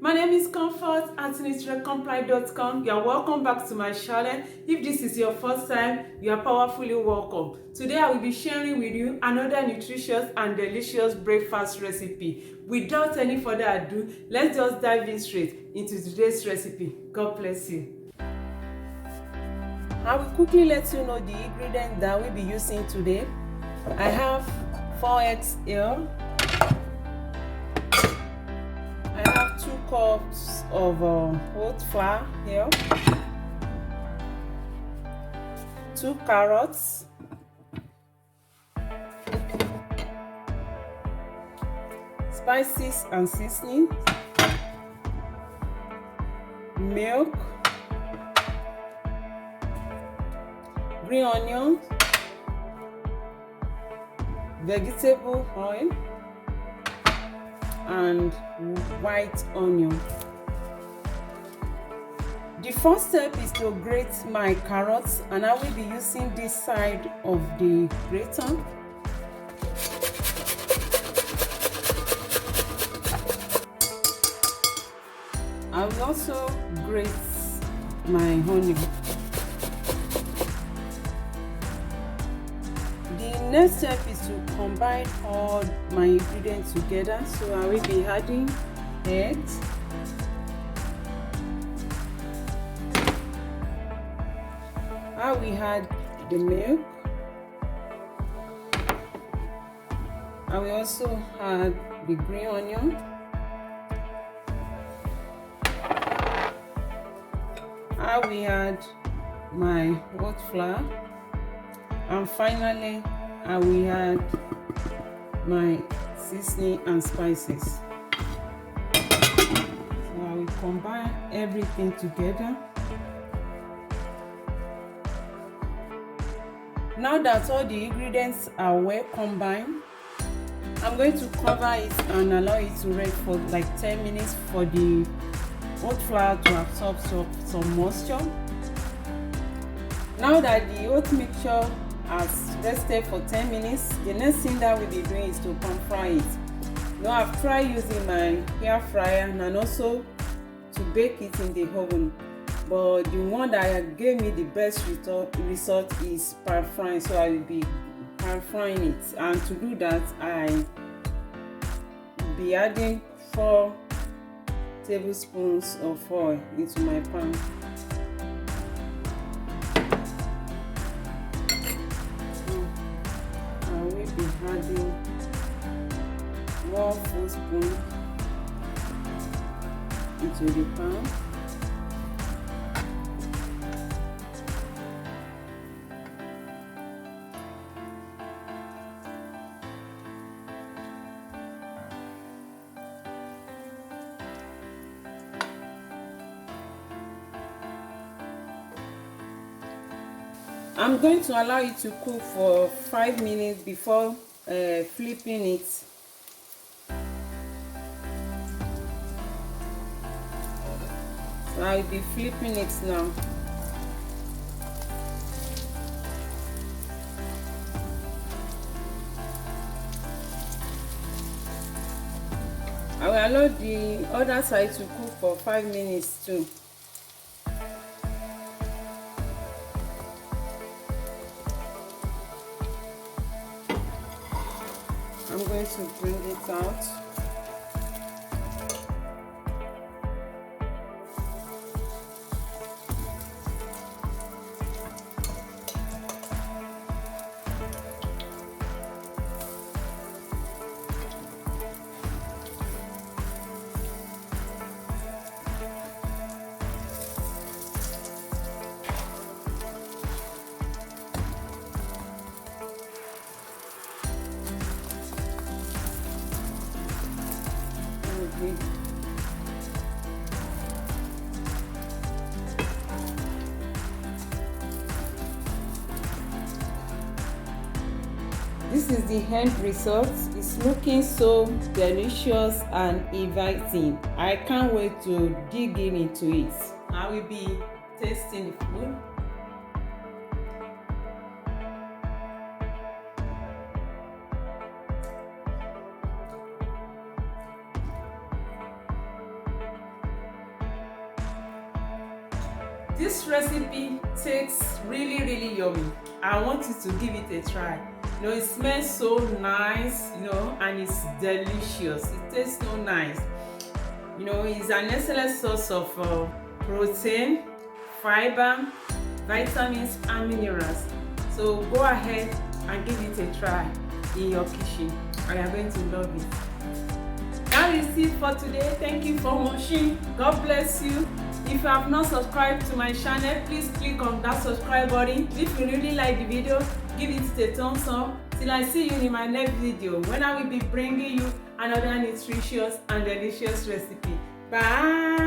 My name is Comfort at nutricomply.com. You are welcome back to my channel. If this is your first time, you are powerfully welcome. Today I will be sharing with you another nutritious and delicious breakfast recipe. Without any further ado, let's just dive in straight into today's recipe. God bless you. I will quickly let you know the ingredients that we'll be using today. I have 4 eggs here. I have 2 cups of oat flour here, 2 carrots, spices and seasoning, milk, green onions, vegetable oil, and white onion. The first step is to grate my carrots, and I will be using this side of the grater. I will also grate my onion. The next step is to combine all my ingredients together. So I will be adding eggs, I will add the milk, I will also add the green onion, I will add my oat flour, and finally I will add my seasoning and spices. So I will combine everything together. Now that all the ingredients are well combined, I'm going to cover it and allow it to rest for like 10 minutes for the oat flour to absorb some moisture. Now that the oat mixture has rested for 10 minutes, the next thing that we'll be doing is to pan fry it. Now I've tried using my air fryer and also to bake it in the oven, but the one that gave me the best result is pan frying, so I will be pan frying it. And to do that, I will be adding 4 tablespoons of oil into my pan. I will be adding 1 full spoon into the pan. I'm going to allow it to cook for 5 minutes before flipping it. So I'll be flipping it now. I will allow the other side to cook for 5 minutes too. I'm going to bring it out. This is the end result. It's looking so delicious and inviting. I can't wait to dig into it. I will be tasting the food. This recipe tastes really yummy. I want you to give it a try. You know, it smells so nice, you know, and it's delicious. It tastes so nice. You know, it's an excellent source of protein, fiber, vitamins and minerals. So go ahead and give it a try in your kitchen. I am going to love it. That is it for today. Thank you for watching. God bless you. If you have not subscribed to my channel, please click on that subscribe button. If you really like the video, give it a thumbs up. Till I see you in my next video, when I will be bringing you another nutritious and delicious recipe. Bye.